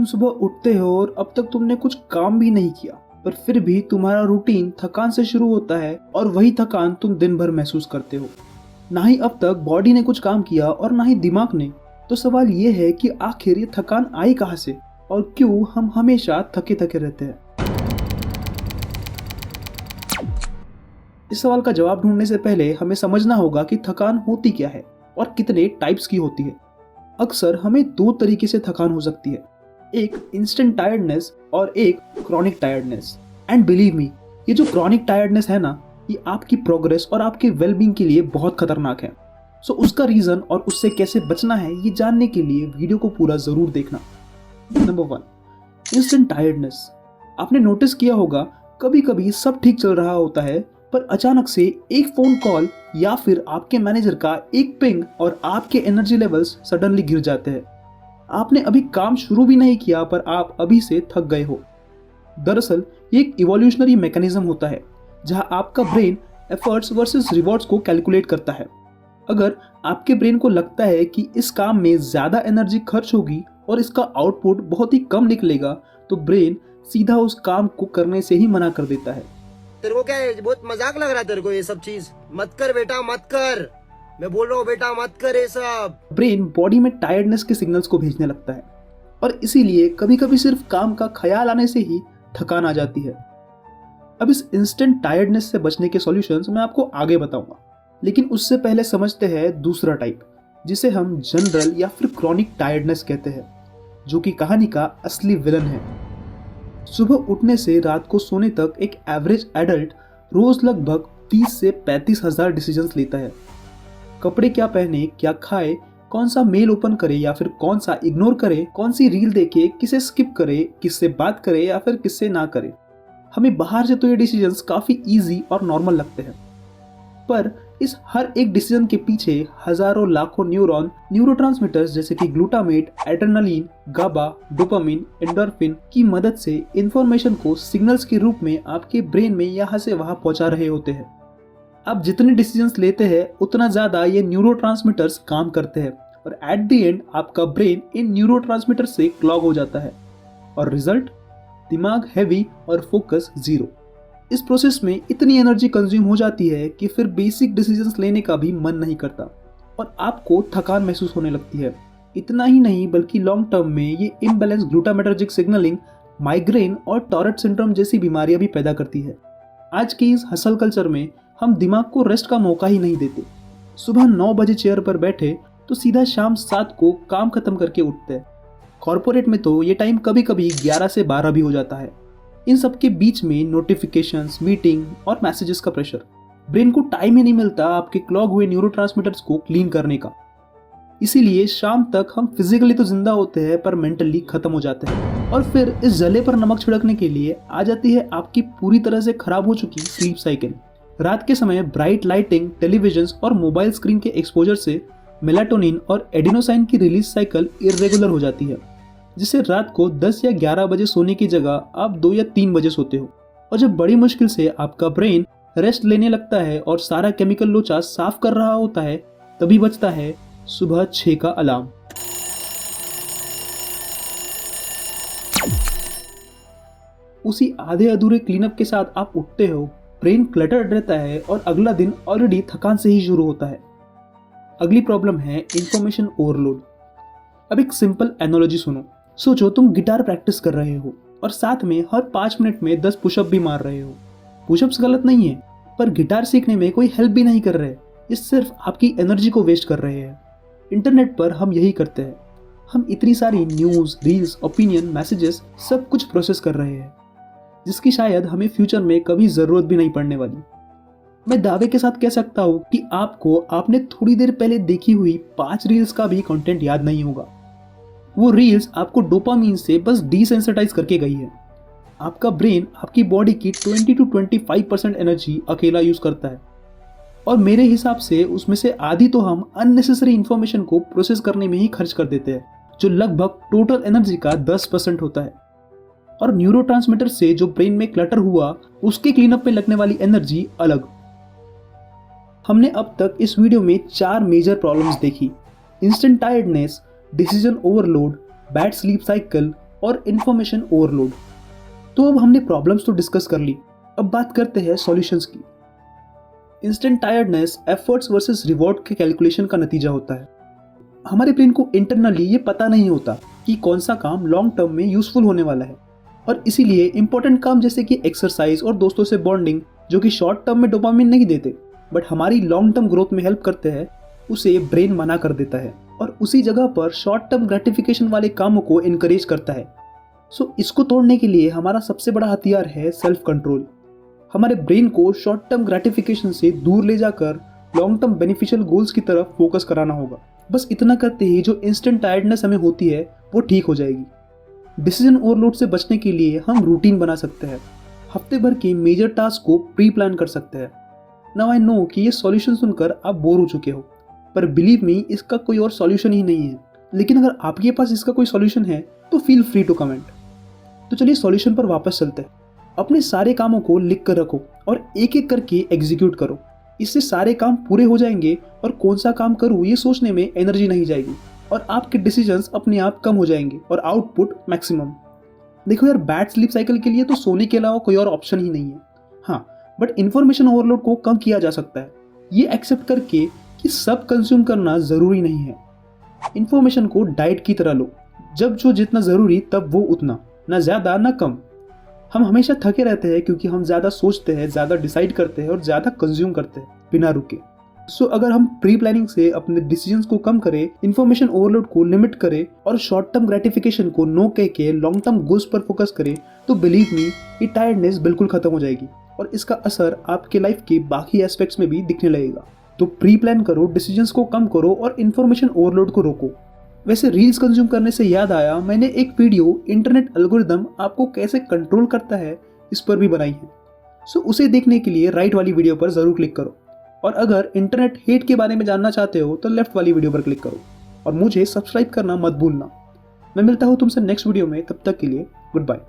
तुम सुबह उठते हो और अब तक तुमने कुछ काम भी नहीं किया, पर फिर भी तुम्हारा रूटीन थकान से शुरू होता है और वही थकान तुम दिन भर महसूस करते हो। ना ही अब तक बॉडी ने कुछ काम किया और ना ही दिमाग ने। तो सवाल ये है कि आखिर ये थकान आई कहाँ से और क्यों हम हमेशा थके थके रहते हैं। इस सवाल का जवाब ढूंढने से पहले हमें समझना होगा कि थकान होती क्या है और कितने टाइप्स की होती है। अक्सर हमें दो तरीके से थकान हो सकती है, एक इंस्टेंट टायर्डनेस और एक chronic tiredness. And believe me, ये जो क्रॉनिक टायर्डनेस है ना, ये आपकी प्रोग्रेस और आपके वेलबींग के लिए बहुत खतरनाक है। सो उसका रीजन और उससे कैसे बचना है ये जानने के लिए वीडियो को पूरा जरूर देखना। Number 1, instant tiredness. आपने नोटिस किया होगा, कभी कभी सब ठीक चल रहा होता है पर अचानक से एक फोन कॉल या फिर आपके मैनेजर का एक पिंग और आपके एनर्जी लेवल्स सडनली गिर जाते हैं। आपने अभी काम शुरू भी नहीं किया पर आप अभी से थक गए हो। दरअसल ये एक इवोल्यूशनरी मैकेनिज्म होता है जहां आपका ब्रेन एफर्ट्स वर्सेस रिवॉर्ड्स को कैलकुलेट करता है। अगर आपके ब्रेन को लगता है कि इस काम में ज्यादा एनर्जी खर्च होगी और इसका आउटपुट बहुत ही कम निकलेगा, तो ब्रेन सीधा उस काम को करने से ही मना कर देता है। तेरे को क्या है, बहुत मजाक लग रहा है तेरे को ये सब चीज? मत कर बेटा, मत कर। मैं बोल रहा हूँ बेटा, मत कर ये सब। ब्रेन बॉडी में टायर्डनेस के सिग्नल्स को भेजने लगता है और इसीलिए कभी कभी सिर्फ काम का ख्याल आने से ही थकान आ जाती है। अब इस इंस्टेंट टायर्डनेस से बचने के सॉल्यूशंस मैं आपको आगे बताऊंगा, लेकिन उससे पहले समझते हैं दूसरा टाइप, जिसे हम जनरल या फिर क्रॉनिक टायर्डनेस कहते हैं, जो कि कहानी का असली विलन है। सुबह उठने से रात को सोने तक एक एवरेज एडल्ट रोज लगभग 30 से 35 हजार डिसीजंस लेता है। कपड़े क्या पहने, क्या खाए, कौन सा मेल ओपन करे या फिर कौन सा इग्नोर करे, कौन सी रील देखे, किसे स्किप करे, किससे बात करे या फिर किससे ना करे। हमें बाहर से तो ये डिसीजंस काफी इजी और नॉर्मल लगते हैं, पर इस हर एक डिसीजन के पीछे हजारों लाखों न्यूरोट्रांसमीटर्स जैसे कि ग्लूटामेट, एड्रेनालिन, गाबा, डोपामिन, एंडोर्फिन की मदद से इंफॉर्मेशन को सिग्नल्स के रूप में आपके ब्रेन में यहाँ से वहां पहुंचा रहे होते हैं। आप जितने डिसीजंस लेते हैं उतना ज्यादा ये न्यूरोट्रांसमीटर्स काम करते हैं और एट द एंड आपका ब्रेन इन न्यूरोट्रांसमीटर्स से क्लॉग हो जाता है और रिजल्ट, दिमाग हैवी और फोकस जीरो। इस प्रोसेस में इतनी एनर्जी कंज्यूम हो जाती है कि फिर बेसिक डिसीजंस लेने का भी मन नहीं करता और आपको थकान महसूस होने लगती है। इतना ही नहीं बल्कि लॉन्ग टर्म में ये इम्बैलेंस ग्लूटामेटर्जिक सिग्नलिंग माइग्रेन और टॉरेट सिंड्रोम जैसी बीमारियां भी पैदा करती है। आज की इस हसल कल्चर में हम दिमाग को रेस्ट का मौका ही नहीं देते। सुबह 9 बजे चेयर पर बैठे तो सीधा शाम 7 को काम खत्म करके उठते हैं। कॉर्पोरेट में तो ये टाइम कभी कभी 11 से 12 भी हो जाता है। इन सब के बीच में नोटिफिकेशंस, मीटिंग और मैसेजेस का प्रेशर, ब्रेन को टाइम ही नहीं मिलता आपके क्लॉग हुए न्यूरोट्रांसमीटर्स को क्लीन करने का। इसीलिए शाम तक हम फिजिकली तो जिंदा होते हैं पर मेंटली खत्म हो जाते हैं और फिर इस जले पर नमक छिड़कने के लिए आ जाती है आपकी पूरी तरह से खराब हो चुकी स्लीप साइकिल। रात के समय ब्राइट लाइटिंग, टेलीविजन और मोबाइल स्क्रीन के एक्सपोजर से मेलाटोनिन और एडिनोसाइन की रिलीज साइकिल इरेगुलर हो जाती है, जिससे रात को 10 या 11 बजे सोने की जगह आप 2 या 3 बजे सोते हो। और जब बड़ी मुश्किल से आपका ब्रेन रेस्ट लेने लगता है और सारा केमिकल लोचा साफ कर रहा होता है, तभी बजता है सुबह 6 का अलार्म। उसी आधे अधूरे क्लीनअप के साथ आप उठते हो, ब्रेन क्लटर्ड रहता है और अगला दिन ऑलरेडी थकान से ही शुरू होता है। अगली प्रॉब्लम है इंफॉर्मेशन ओवरलोड। अब एक सिंपल एनालॉजी सुनो। सोचो तुम गिटार प्रैक्टिस कर रहे हो और साथ में हर 5 मिनट में 10 पुशअप भी मार रहे हो। पुशअप्स गलत नहीं है, पर गिटार सीखने में कोई हेल्प भी नहीं कर रहे। ये सिर्फ आपकी एनर्जी को वेस्ट कर रहे हैं। इंटरनेट पर हम यही करते हैं। हम इतनी सारी न्यूज़, रील्स, ओपिनियन, मैसेजेस सब कुछ प्रोसेस कर रहे हैं, जिसकी शायद हमें फ्यूचर में कभी ज़रूरत भी नहीं पड़ने वाली। मैं दावे के साथ कह सकता हूँ कि आपको आपने थोड़ी देर पहले देखी हुई 5 रील्स का भी कंटेंट याद नहीं होगा। वो रील्स आपको डोपामीन से बस डिसेंसिटाइज करके गई है। आपका ब्रेन आपकी बॉडी की 20 to 25% एनर्जी अकेला यूज करता है और मेरे हिसाब से उसमें से आधी तो हम अननेसेसरी इंफॉर्मेशन को प्रोसेस करने में ही खर्च कर देते हैं, जो लगभग टोटल एनर्जी का 10% होता है। और न्यूरोट्रांसमीटर से जो ब्रेन में क्लटर हुआ, उसके क्लीनअप में लगने वाली एनर्जी अलग। हमने अब तक इस वीडियो में 4 मेजर प्रॉब्लम्स देखी: instant tiredness, decision overload, bad sleep cycle और इन्फॉर्मेशन ओवरलोड। तो अब हमने प्रॉब्लम्स तो डिस्कस कर ली, अब बात करते हैं सॉल्यूशंस की। Instant tiredness efforts versus reward के कैलकुलेशन का नतीजा होता है। हमारे ब्रेन को इंटरनली ये पता नहीं होता कि कौन सा काम लॉन्ग टर्म में यूजफुल होने वाला है, और इसीलिए इंपॉर्टेंट काम जैसे कि एक्सरसाइज और दोस्तों से बॉन्डिंग, जो कि शॉर्ट टर्म में डोपामिन नहीं देते बट हमारी लॉन्ग टर्म ग्रोथ में हेल्प करते हैं, उसे ब्रेन मना कर देता है और उसी जगह पर शॉर्ट टर्म ग्रेटिफिकेशन वाले कामों को इनकरेज करता है। सो इसको तोड़ने के लिए हमारा सबसे बड़ा हथियार है सेल्फ कंट्रोल। हमारे ब्रेन को शॉर्ट टर्म ग्रेटिफिकेशन से दूर ले जाकर लॉन्ग टर्म बेनिफिशियल गोल्स की तरफ फोकस कराना होगा। बस इतना करते ही जो इंस्टेंट टायर्डनेस हमें होती है वो ठीक हो जाएगी। डिसीजन ओवरलोड से बचने के लिए हम रूटीन बना सकते हैं, हफ्ते भर के मेजर टास्क को प्री प्लान कर सकते हैं। नाउ आई नो कि ये सॉल्यूशन सुनकर आप बोर हो चुके हो, पर बिलीव मी इसका कोई और सॉल्यूशन ही नहीं है। लेकिन अगर आपके पास इसका कोई सॉल्यूशन है तो फील फ्री टू कमेंट। तो चलिए सॉल्यूशन पर वापस चलते हैं। अपने सारे कामों को लिख कर रखो और एक एक करके एग्जीक्यूट करो। इससे सारे काम पूरे हो जाएंगे और कौन सा काम करूँ ये सोचने में एनर्जी नहीं जाएगी और आपके डिसीजंस अपने आप कम हो जाएंगे और आउटपुट मैक्सिमम। देखो यार, बैड स्लीप साइकिल के लिए तो सोने के अलावा कोई और ऑप्शन ही नहीं है। हाँ, बट इन्फॉर्मेशन ओवरलोड को कम किया जा सकता है, ये एक्सेप्ट करके कि सब कंज्यूम करना ज़रूरी नहीं है। इन्फॉर्मेशन को डाइट की तरह लो, जब जो जितना ज़रूरी तब वो उतना, ना ज़्यादा ना कम। हम हमेशा थके रहते हैं क्योंकि हम ज़्यादा सोचते हैं, ज़्यादा डिसाइड करते हैं और ज़्यादा कंज्यूम करते हैं बिना रुके। सो अगर हम प्री प्लानिंग से अपने डिसीजंस को कम करें, इन्फॉर्मेशन ओवरलोड को लिमिट करें और शॉर्ट टर्म ग्रेटिफिकेशन को नो कह के लॉन्ग टर्म गोल्स पर फोकस करें, तो बिलीव मी ये टायर्डनेस बिल्कुल खत्म हो जाएगी और इसका असर आपके लाइफ के बाकी एस्पेक्ट्स में भी दिखने लगेगा। तो प्री प्लान करो, डिसीजंस को कम करो और इन्फॉर्मेशन ओवरलोड को रोको। वैसे रील्स कंज्यूम करने से याद आया, मैंने एक वीडियो इंटरनेट एल्गोरिदम आपको कैसे कंट्रोल करता है इस पर भी बनाई है। सो उसे देखने के लिए राइट वाली वीडियो पर जरूर क्लिक करो, और अगर इंटरनेट हेट के बारे में जानना चाहते हो तो लेफ्ट वाली वीडियो पर क्लिक करो और मुझे सब्सक्राइब करना मत भूलना। मैं मिलता हूँ तुमसे नेक्स्ट वीडियो में, तब तक के लिए गुड बाय।